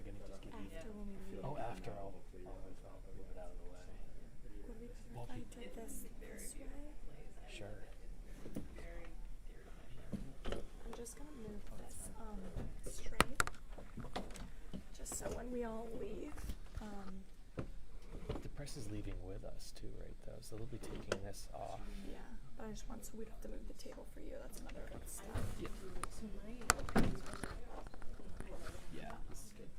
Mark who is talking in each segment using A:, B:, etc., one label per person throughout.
A: gonna just give you?
B: After when we leave.
A: Oh, after I'll move it out of the way.
B: Would we if I did this way?
A: Sure.
B: I'm just gonna move this straight. Just so when we all leave,
A: The press is leaving with us too, right? Though, so they'll be taking this off.
B: yeah. But I just want so we'd have to move the table for you. That's another good stuff.
A: Yeah. Yeah. This is good.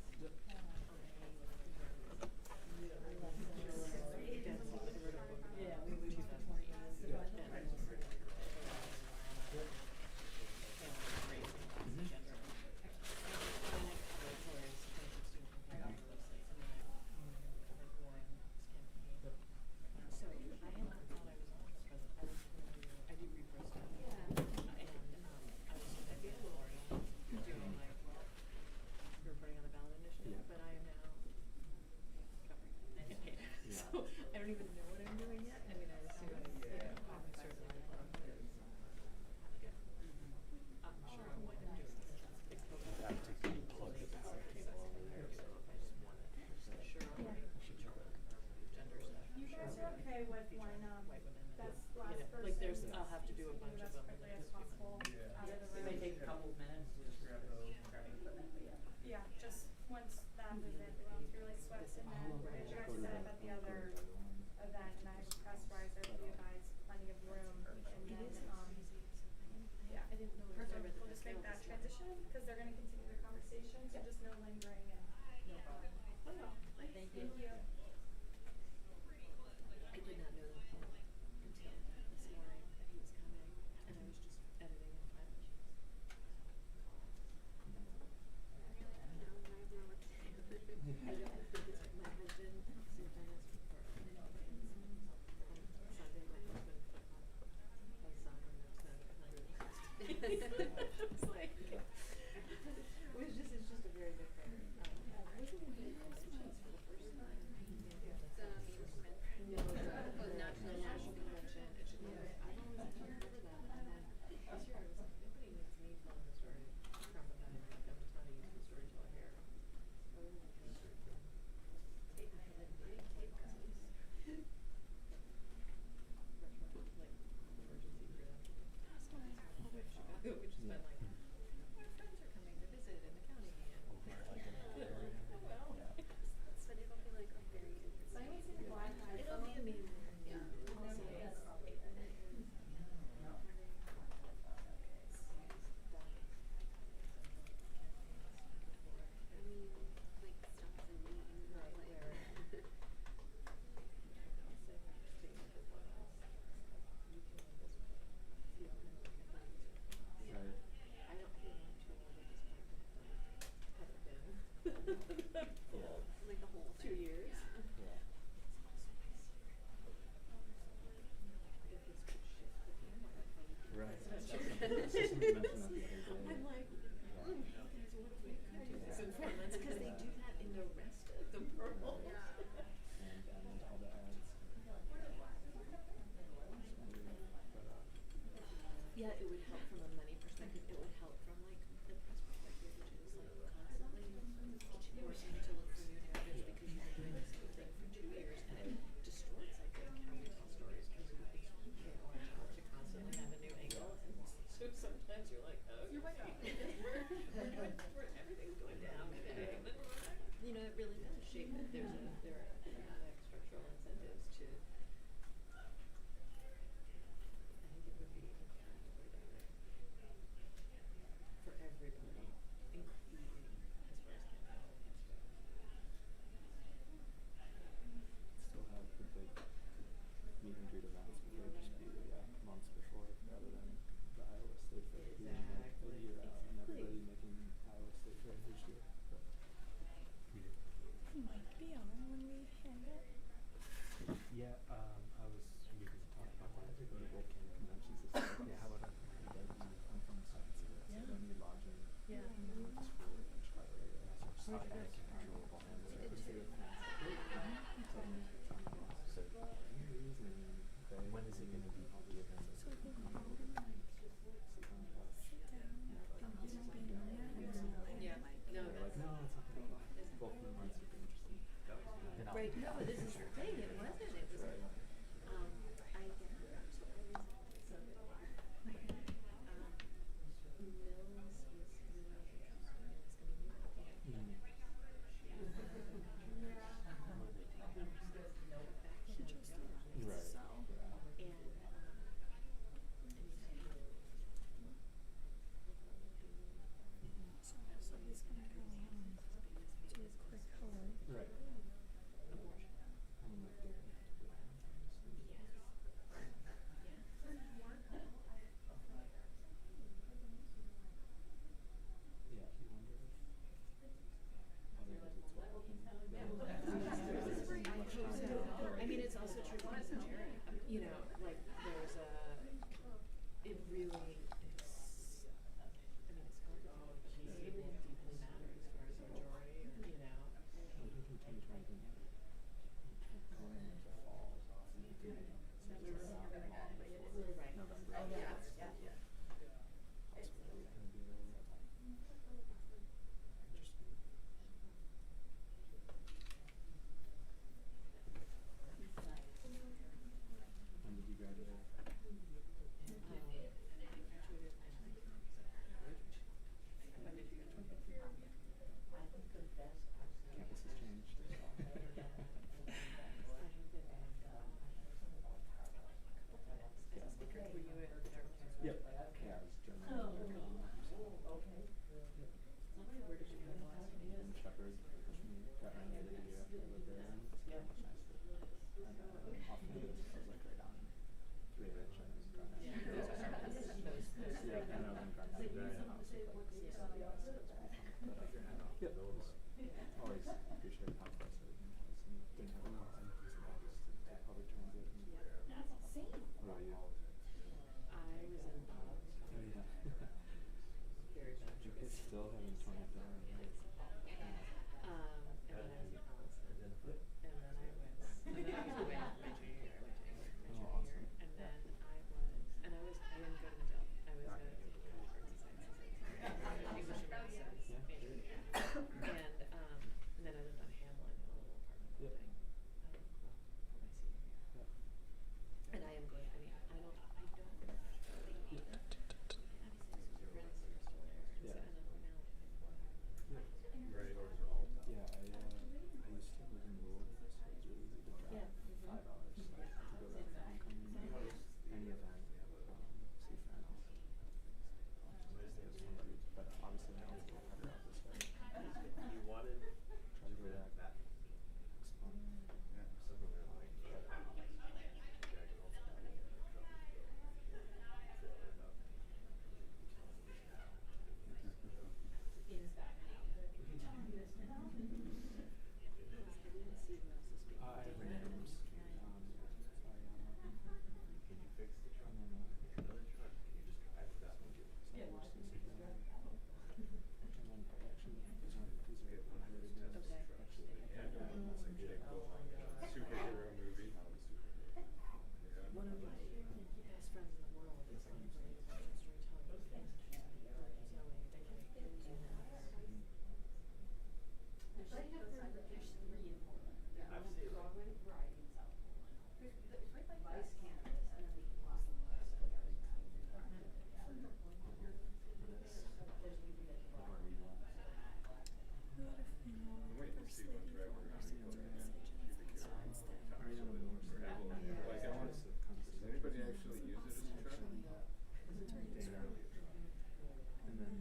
C: Right, no, this is the thing, it wasn't, it was, I get it, so, Mills was really interested in this community.
B: He just left, so. So he's gonna go do a quick hug.
D: Right. Yeah, he wondered if other visits will happen.
C: I mean, it's also tricky because of Jared, you know, like, there's it really is, I mean, it's hard to know if he deeply matters for his majority, or, you know.
D: I think in 2020, going into fall, we were out long before
C: Right.
D: November.
C: Oh, yeah, yeah.
D: It's really gonna be really interesting. When did you graduate? Campus has changed as well. Yep. Yeah, I was German.
C: Where did you go last week?
D: In Shepherd, which got renovated a year after I lived there, and it's much nicer. And off campus, I was like right on 3 Ridge and Garnet. Yeah, and I was in Garnet. Very house with like 6 students, so it's pretty fun. But, yeah, it was always appreciated how close everything was, and didn't have a lot of public transit.
C: Same.
D: What about you?
C: I was in Bob.
D: Oh, yeah.
C: Very bad.
D: You kids still haven't torn it down, right?
C: And then I was in Allison. And then I was away for my junior year.
D: Oh, awesome.
C: And then I didn't go to Medill. I was at English and Medicine.
D: Yeah.
C: And then I lived on Hamlin in a little apartment
D: Yep.
C: building for my senior year.
D: Yep.
C: And I am glad. I mean, I don't really hate it. Friends are still there.
D: Yeah.
C: And so, now
D: Yeah. Yeah, I used to live in Louisville, so it was really easy to drive 5 hours to go back for homecoming, any event, see friends. But obviously now it's a little harder out this way. Try to go back next month. I have names.
E: Superhero movie.
C: one of my best friends in the world is on the storytelling.
B: We had a funeral
E: I'm waiting to
B: first
E: see
B: lady
E: one forever.
B: for
E: I mean,
B: Wednesday.
D: Are you on the north side?
E: Like, I want to, does anybody actually use it as a truck?
D: And then,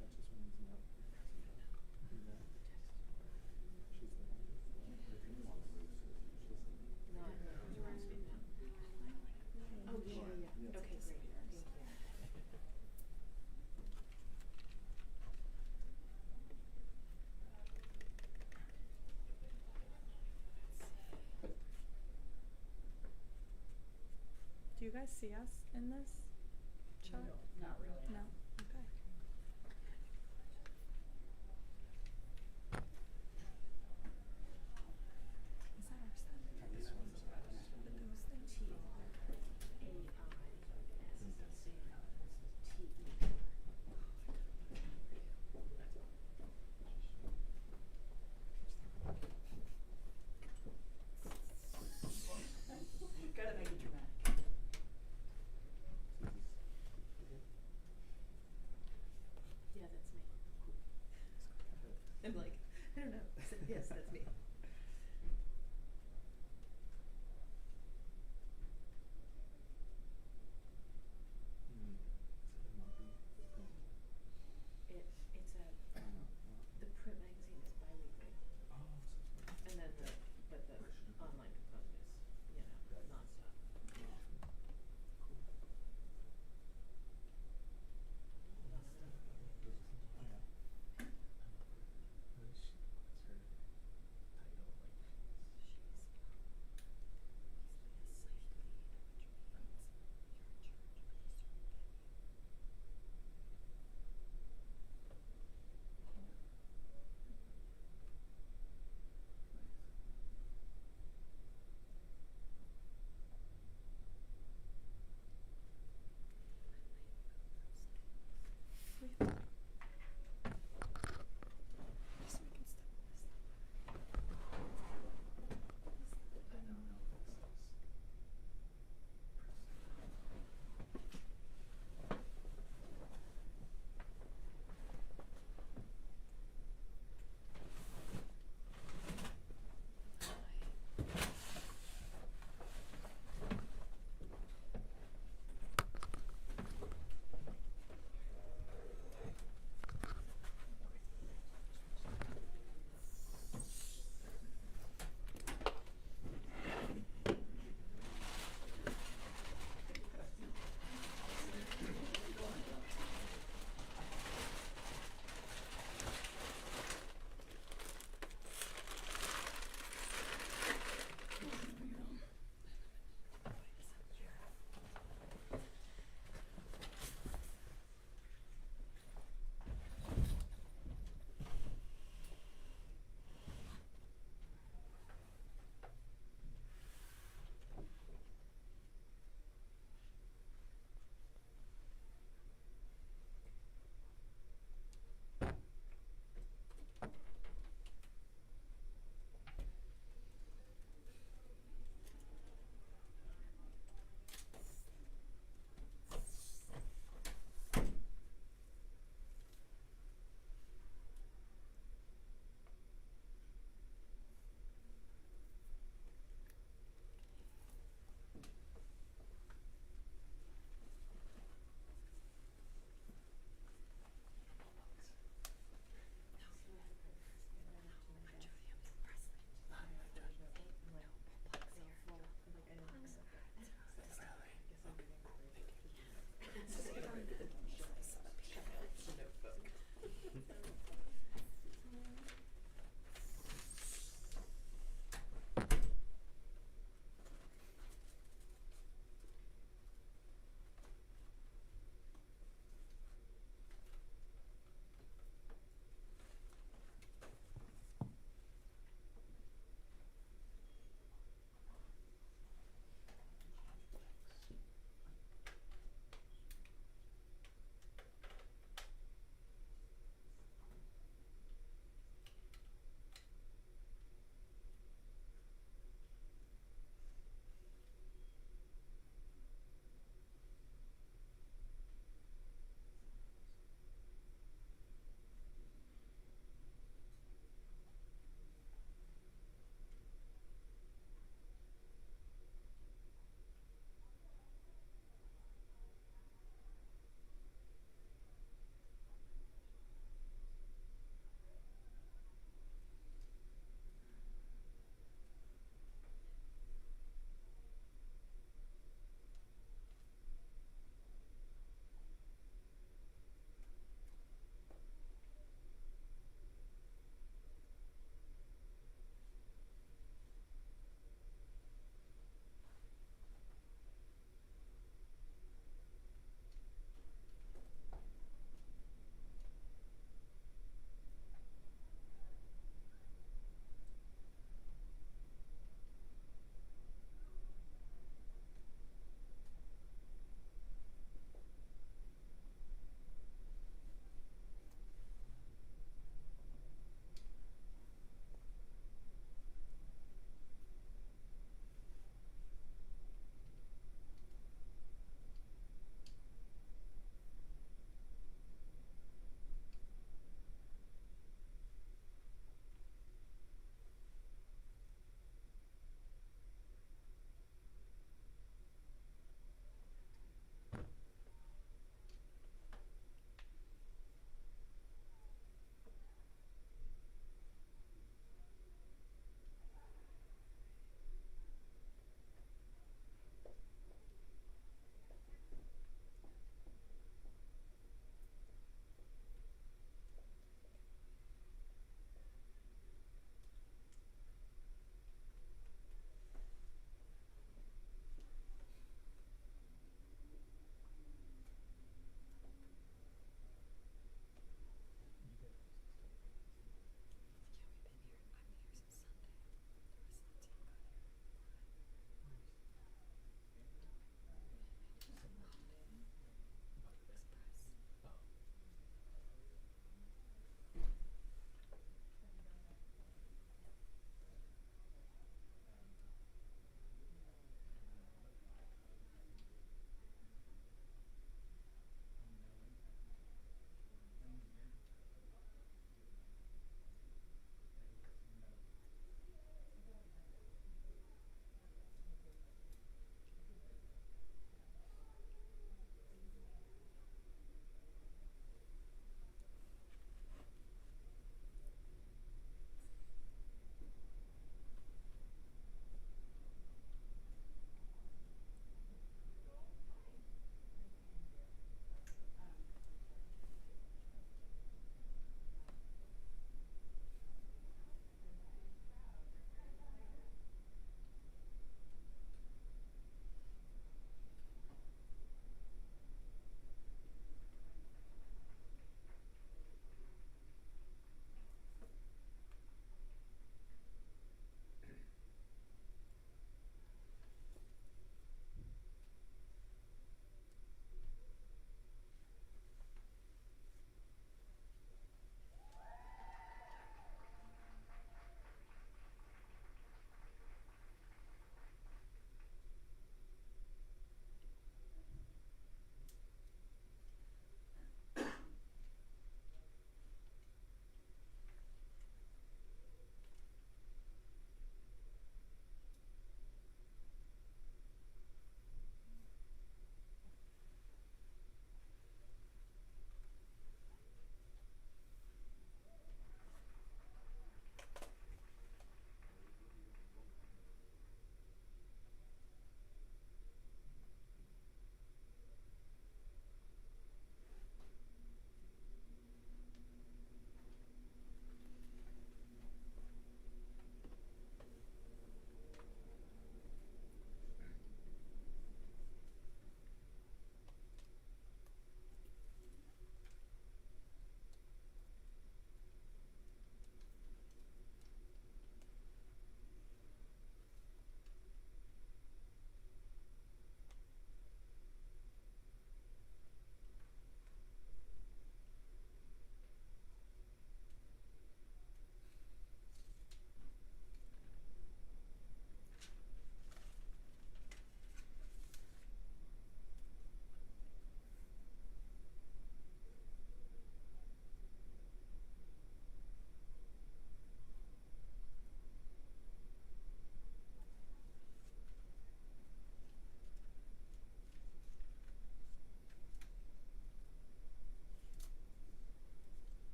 D: that just winds me up. She's the one.
C: Oh, yeah. Okay, great. Thank you.
B: Do you guys see us in this shot?
F: Not really.
B: No? Okay. Is that our set?
D: This one's
B: But those things?
C: Yes, that's me.
D: Hmm. Is it a monthly print?
C: It's a,
D: I don't know.
C: the print magazine is bi-weekly,
D: Oh, so it's
C: and then but the online component is, nonstop.
D: Cool. Oh, yeah. Sorry.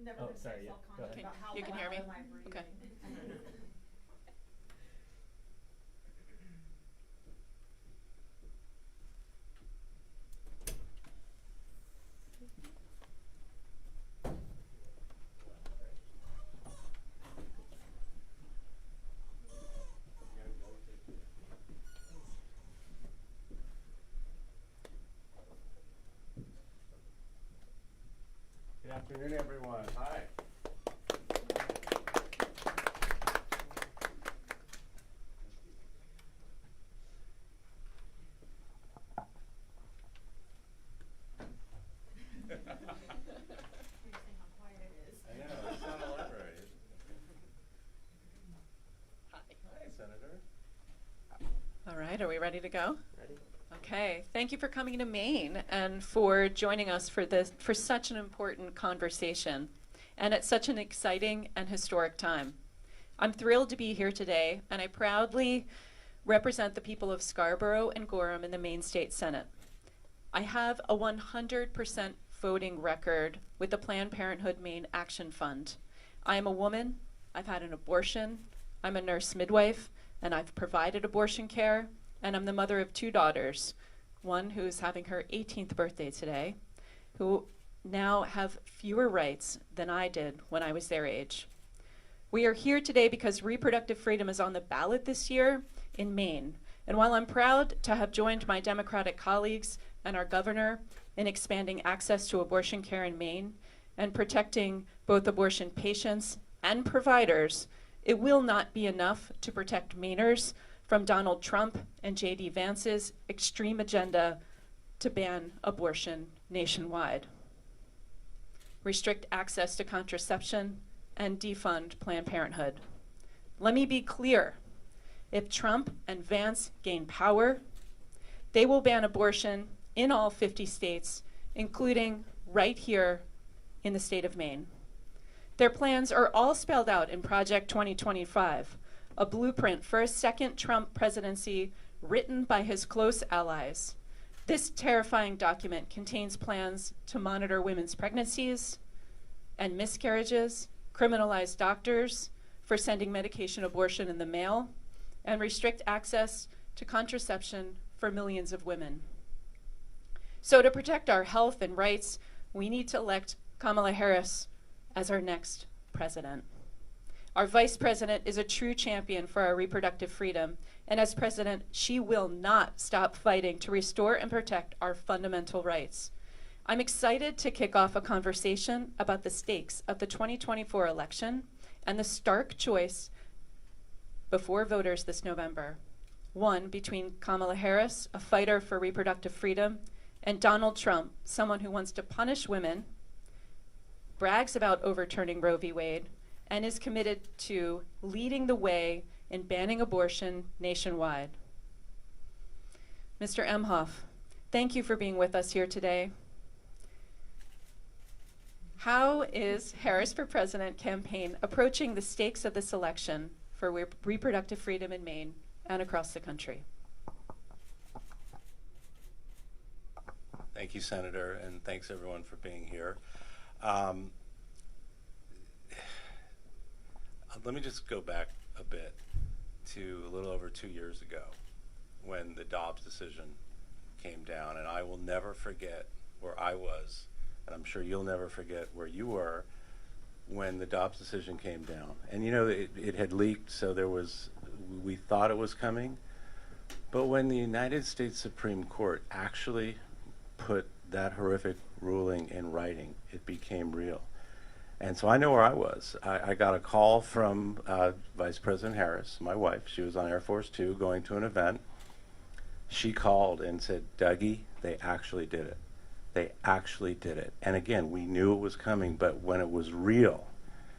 B: never
A: Oh,
B: been so
A: sorry, yeah, go
B: self-conscious
A: ahead.
B: about how
C: You can hear
B: loud
C: me?
B: am I breathing.
C: Okay.
E: Good afternoon, everyone. Hi. I know, it's not a library.
C: Hi.
E: Hi, Senator.
C: All right, are we ready to go?
A: Ready?
C: Okay, thank you for coming to Maine and for joining us for such an important conversation and at such an exciting and historic time. I'm thrilled to be here today, and I proudly represent the people of Scarborough and Gorham in the Maine State Senate. I have a 100% voting record with the Planned Parenthood Maine Action Fund. I am a woman, I've had an abortion, I'm a nurse midwife, and I've provided abortion care, and I'm the mother of 2 daughters, one who's having her 18th birthday today, who now have fewer rights than I did when I was their age. We are here today because reproductive freedom is on the ballot this year in Maine. And while I'm proud to have joined my Democratic colleagues and our governor in expanding access to abortion care in Maine and protecting both abortion patients and providers, it will not be enough to protect Mainers from Donald Trump and J.D. Vance's extreme agenda to ban abortion nationwide, restrict access to contraception, and defund Planned Parenthood. Let me be clear. If Trump and Vance gain power, they will ban abortion in all 50 states, including right here in the state of Maine. Their plans are all spelled out in Project 2025, a blueprint for a second Trump presidency written by his close allies. This terrifying document contains plans to monitor women's pregnancies and miscarriages, criminalize doctors for sending medication abortion in the mail, and restrict access to contraception for millions of women. So to protect our health and rights, we need to elect Kamala Harris as our next president. Our vice president is a true champion for our reproductive freedom, and as president, she will not stop fighting to restore and protect our fundamental rights. I'm excited to kick off a conversation about the stakes of the 2024 election and the stark choice before voters this November. One between Kamala Harris, a fighter for reproductive freedom, and Donald Trump, someone who wants to punish women, brags about overturning Roe v. Wade, and is committed to leading the way in banning abortion nationwide. Mr. Emhoff, thank you for being with us here today. How is Harris for President campaign approaching the stakes of this election for reproductive freedom in Maine and across the country?
E: Thank you, Senator, and thanks everyone for being here. Let me just go back a bit to a little over 2 years ago when the Dobbs decision came down, and I will never forget where I was, and I'm sure you'll never forget where you were when the Dobbs decision came down. And you know, it had leaked, so we thought it was coming, but when the United States Supreme Court actually put that horrific ruling in writing, it became real. And so I know where I was. I got a call from Vice President Harris, my wife. She was on Air Force 2 going to an event. She called and said, Dougie, they actually did it. They actually did it. And again, we knew it was coming, but when it was real,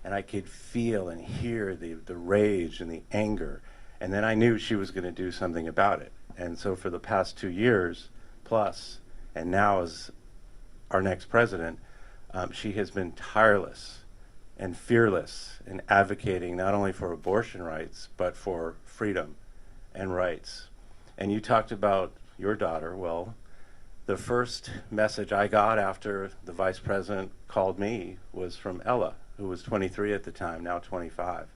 E: and I could feel and hear the rage and the anger, and then I knew she was going to do something about it. And so for the past 2 years plus, and now as our next president, she has been tireless and fearless in advocating not only for abortion rights, but for freedom and rights. And you talked about your daughter. Well, the first message I got after the vice president called me was from Ella, who was 23 at the time, now 25.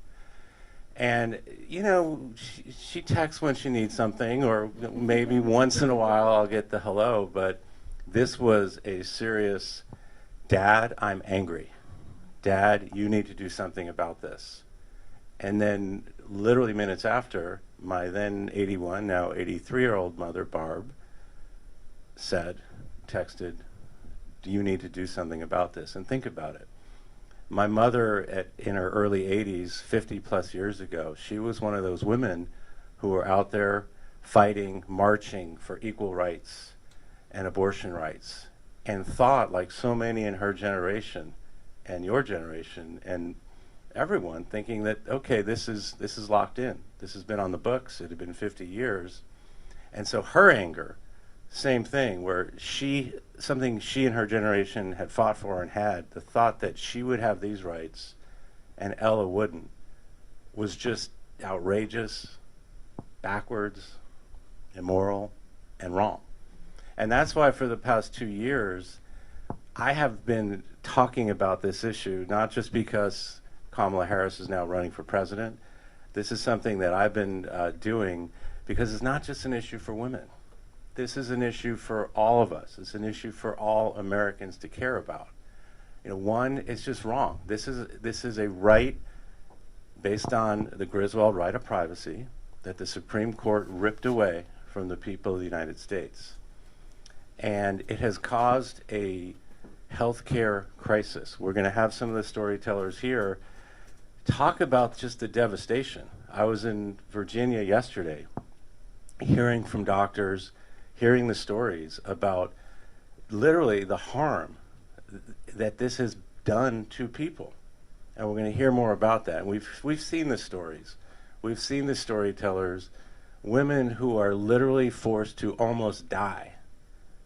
E: And, you know, she texts when she needs something, or maybe once in a while I'll get the hello, but this was a serious, Dad, I'm angry. Dad, you need to do something about this. And then literally minutes after, my then 81, now 83-year-old mother, Barb, texted, do you need to do something about this? And think about it. My mother, in her early 80s, 50 plus years ago, she was one of those women who were out there fighting, marching for equal rights and abortion rights, and thought, like so many in her generation and your generation and everyone, thinking that, okay, this is locked in. This has been on the books. It had been 50 years. And so her anger, same thing, where something she and her generation had fought for and had, the thought that she would have these rights and Ella wouldn't, was just outrageous, backwards, immoral, and wrong. And that's why for the past 2 years, I have been talking about this issue, not just because Kamala Harris is now running for president. This is something that I've been doing because it's not just an issue for women. This is an issue for all of us. It's an issue for all Americans to care about. You know, one, it's just wrong. This is a right based on the Griswold right of privacy that the Supreme Court ripped away from the people of the United States. And it has caused a healthcare crisis. We're going to have some of the storytellers here talk about just the devastation. I was in Virginia yesterday hearing from doctors, hearing the stories about literally the harm that this has done to people. And we're going to hear more about that. And we've seen the stories. We've seen the storytellers, women who are literally forced to almost die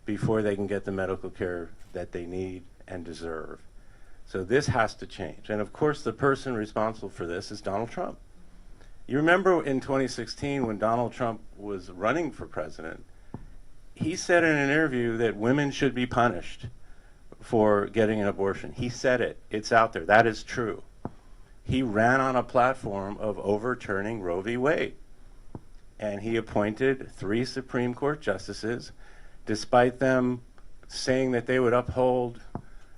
E: before they can get the medical care that they need and deserve. So this has to change. And of course, the person responsible for this is Donald Trump. You remember in 2016 when Donald Trump was running for president, he said in an interview that women should be punished for getting an abortion. He said it. It's out there. That is true. He ran on a platform of overturning Roe v. Wade. And he appointed 3 Supreme Court justices, despite them saying that they would uphold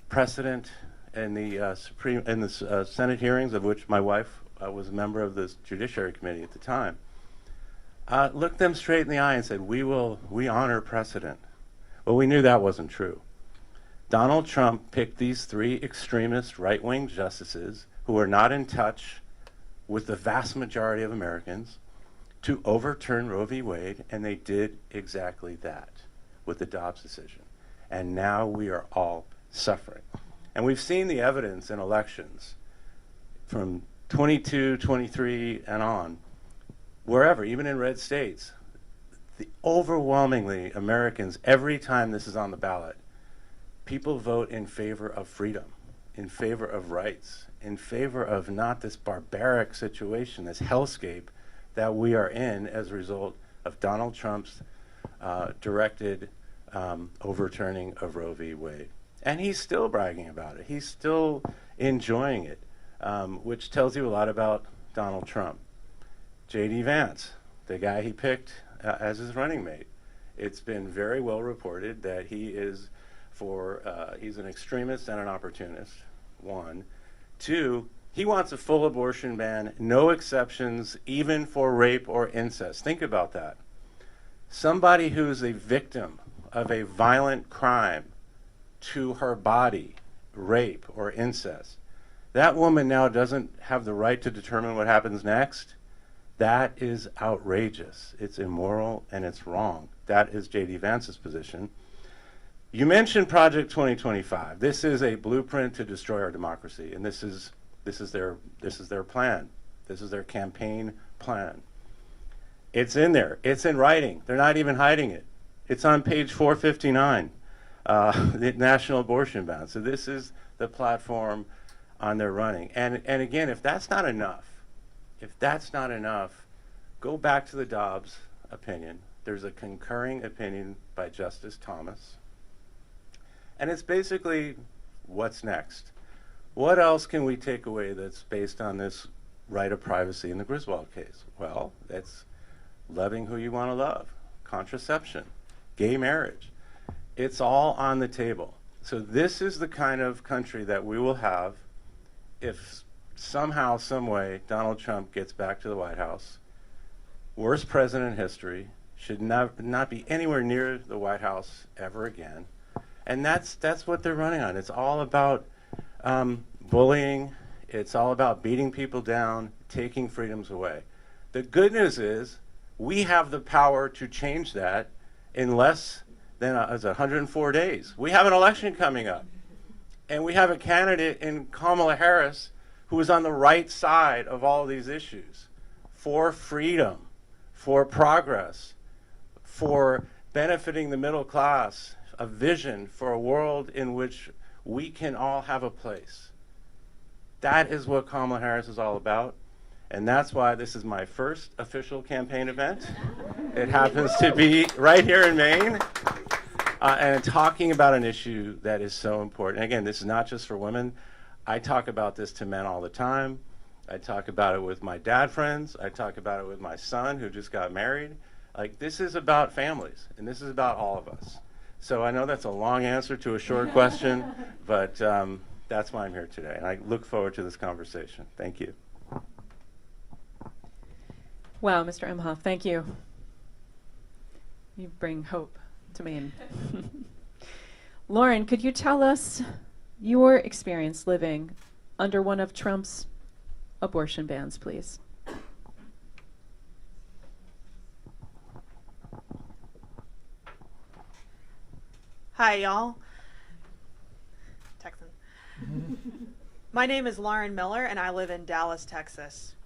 E: precedent in the Senate hearings, of which my wife was a member of the Judiciary Committee at the time. Looked them straight in the eye and said, we honor precedent. Well, we knew that wasn't true. Donald Trump picked these 3 extremist right-wing justices who are not in touch with the vast majority of Americans to overturn Roe v. Wade, and they did exactly that with the Dobbs decision. And now we are all suffering. And we've seen the evidence in elections from 22, 23, and on, wherever, even in red states, overwhelmingly Americans, every time this is on the ballot, people vote in favor of freedom, in favor of rights, in favor of not this barbaric situation, this hellscape that we are in as a result of Donald Trump's directed overturning of Roe v. Wade. And he's still bragging about it. He's still enjoying it, which tells you a lot about Donald Trump. J.D. Vance, the guy he picked as his running mate. It's been very well reported that he is he's an extremist and an opportunist, 1. 2, he wants a full abortion ban, no exceptions, even for rape or incest. Think about that. Somebody who's a victim of a violent crime to her body, rape or incest, that woman now doesn't have the right to determine what happens next. That is outrageous. It's immoral and it's wrong. That is J.D. Vance's position. You mentioned Project 2025. This is a blueprint to destroy our democracy, and this is their plan. This is their campaign plan. It's in there. It's in writing. They're not even hiding it. It's on page 459, the national abortion ban. So this is the platform on their running. And again, if that's not enough, go back to the Dobbs opinion. there's a concurring opinion by Justice Thomas. And it's basically, what's next? What else can we take away that's based on this right of privacy in the Griswold case? Well, that's loving who you want to love, contraception, gay marriage. It's all on the table. So this is the kind of country that we will have if somehow, some way, Donald Trump gets back to the White House. Worst president in history, should not be anywhere near the White House ever again. And that's what they're running on. It's all about bullying. It's all about beating people down, taking freedoms away. The good news is we have the power to change that in less than 104 days. We have an election coming up. And we have a candidate in Kamala Harris who is on the right side of all of these issues for freedom, for progress, for benefiting the middle class, a vision for a world in which we can all have a place. That is what Kamala Harris is all about. And that's why this is my first official campaign event. It happens to be right here in Maine. And talking about an issue that is so important. Again, this is not just for women. I talk about this to men all the time. I talk about it with my dad friends. I talk about it with my son who just got married. Like, this is about families, and this is about all of us. So I know that's a long answer to a short question, but that's why I'm here today. And I look forward to this conversation. Thank you.
F: Wow, Mr. Emhoff, thank you. You bring hope to Maine. Lauren, could you tell us your experience living under one of Trump's abortion bans, please?
G: Hi, y'all. Texan. My name is Lauren Miller, and I live in Dallas, Texas.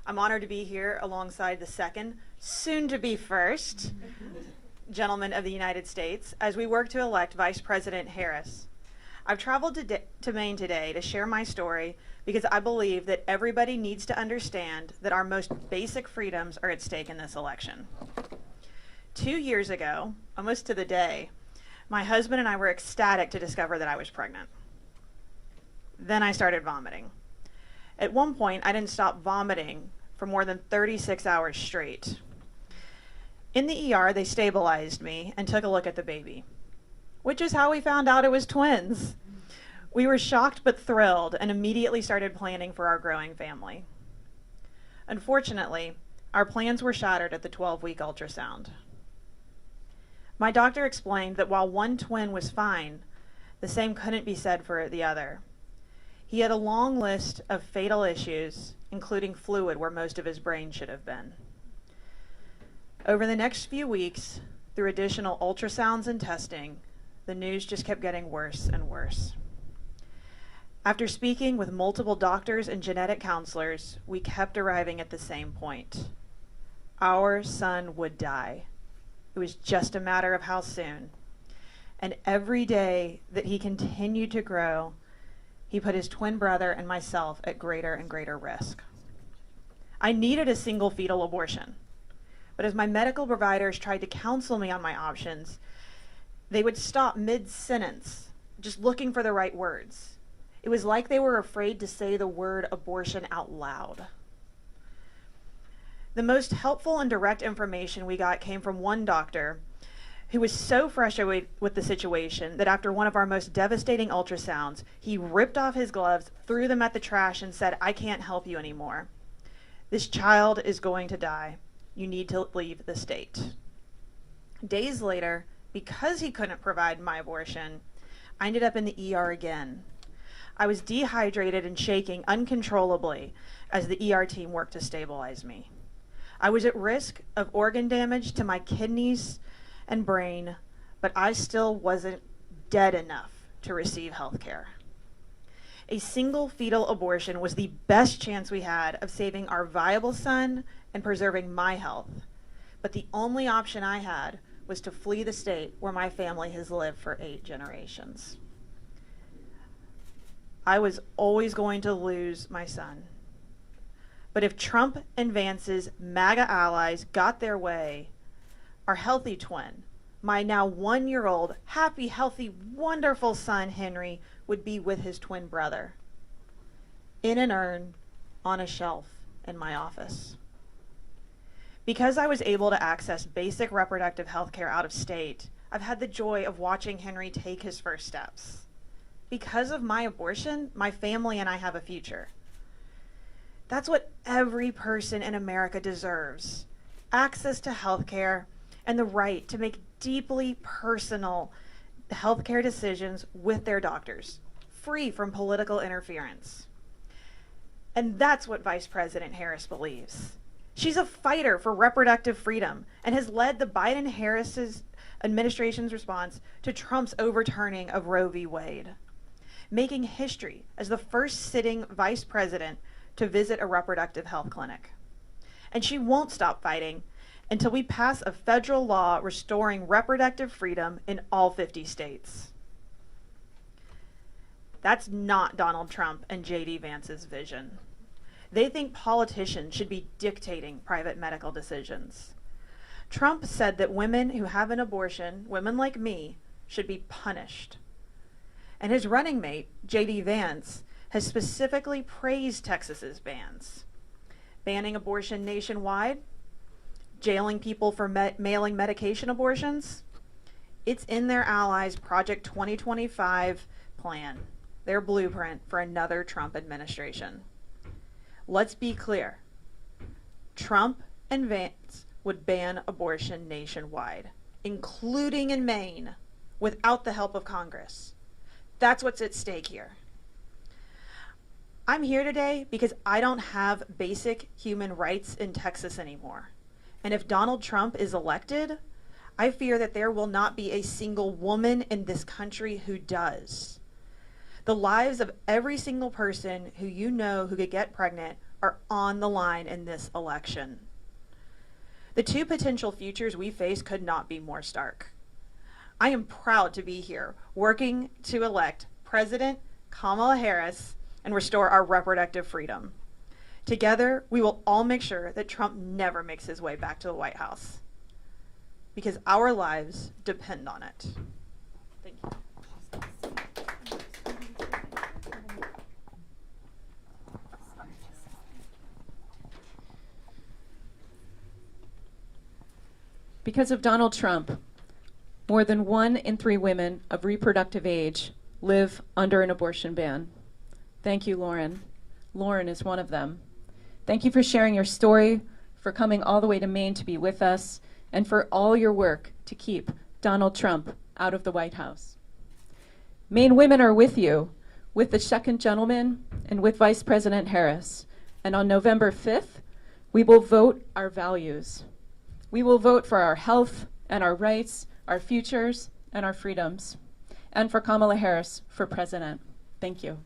G: I'm honored to be here alongside the second, soon-to-be first, gentleman of the United States as we work to elect Vice President Harris. I've traveled to Maine today to share my story because I believe that everybody needs to understand that our most basic freedoms are at stake in this election. 2 years ago, almost to the day, my husband and I were ecstatic to discover that I was pregnant. Then I started vomiting. At one point, I didn't stop vomiting for more than 36 hours straight. In the ER, they stabilized me and took a look at the baby, which is how we found out it was twins. We were shocked but thrilled and immediately started planning for our growing family. Unfortunately, our plans were shattered at the 12-week ultrasound. My doctor explained that while one twin was fine, the same couldn't be said for the other. He had a long list of fatal issues, including fluid where most of his brain should have been. Over the next few weeks, through additional ultrasounds and testing, the news just kept getting worse and worse. After speaking with multiple doctors and genetic counselors, we kept arriving at the same point. Our son would die. It was just a matter of how soon. And every day that he continued to grow, he put his twin brother and myself at greater and greater risk. I needed a single fetal abortion. But as my medical providers tried to counsel me on my options, they would stop mid-sentence, just looking for the right words. It was like they were afraid to say the word abortion out loud. The most helpful and direct information we got came from one doctor who was so frustrated with the situation that after one of our most devastating ultrasounds, he ripped off his gloves, threw them at the trash, and said, "I can't help you anymore. This child is going to die. You need to leave the state." Days later, because he couldn't provide my abortion, I ended up in the ER again. I was dehydrated and shaking uncontrollably as the ER team worked to stabilize me. I was at risk of organ damage to my kidneys and brain, but I still wasn't dead enough to receive health care. A single fetal abortion was the best chance we had of saving our viable son and preserving my health. But the only option I had was to flee the state where my family has lived for 8 generations. I was always going to lose my son. But if Trump and Vance's MAGA allies got their way, our healthy twin, my now 1-year-old, happy, healthy, wonderful son, Henry, would be with his twin brother in an urn on a shelf in my office. Because I was able to access basic reproductive health care out of state, I've had the joy of watching Henry take his first steps. Because of my abortion, my family and I have a future. That's what every person in America deserves: access to health care and the right to make deeply personal healthcare decisions with their doctors, free from political interference. And that's what Vice President Harris believes. She's a fighter for reproductive freedom and has led the Biden-Harris administration's response to Trump's overturning of Roe v. Wade, making history as the first sitting vice president to visit a reproductive health clinic. And she won't stop fighting until we pass a federal law restoring reproductive freedom in all 50 states. That's not Donald Trump and J.D. Vance's vision. They think politicians should be dictating private medical decisions. Trump said that women who have an abortion, women like me, should be punished. And his running mate, J.D. Vance, has specifically praised Texas's bans. Banning abortion nationwide, jailing people for mailing medication abortions. It's in their allies' Project 2025 plan, their blueprint for another Trump administration. Let's be clear. Trump and Vance would ban abortion nationwide, including in Maine, without the help of Congress. That's what's at stake here. I'm here today because I don't have basic human rights in Texas anymore. And if Donald Trump is elected, I fear that there will not be a single woman in this country who does. The lives of every single person who you know who could get pregnant are on the line in this election. The two potential futures we face could not be more stark. I am proud to be here working to elect President Kamala Harris and restore our reproductive freedom. Together, we will all make sure that Trump never makes his way back to the White House, because our lives depend on it. Thank you.
F: Because of Donald Trump, more than 1 in 3 women of reproductive age live under an abortion ban. Thank you, Lauren. Lauren is one of them. Thank you for sharing your story, for coming all the way to Maine to be with us, and for all your work to keep Donald Trump out of the White House. Maine women are with you, with the second gentleman and with Vice President Harris. And on November 5th, we will vote our values. We will vote for our health and our rights, our futures and our freedoms, and for Kamala Harris for president. Thank you.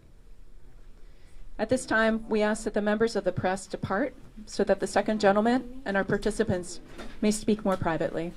F: At this time, we ask that the members of the press depart so that the second gentleman and our participants may speak more privately.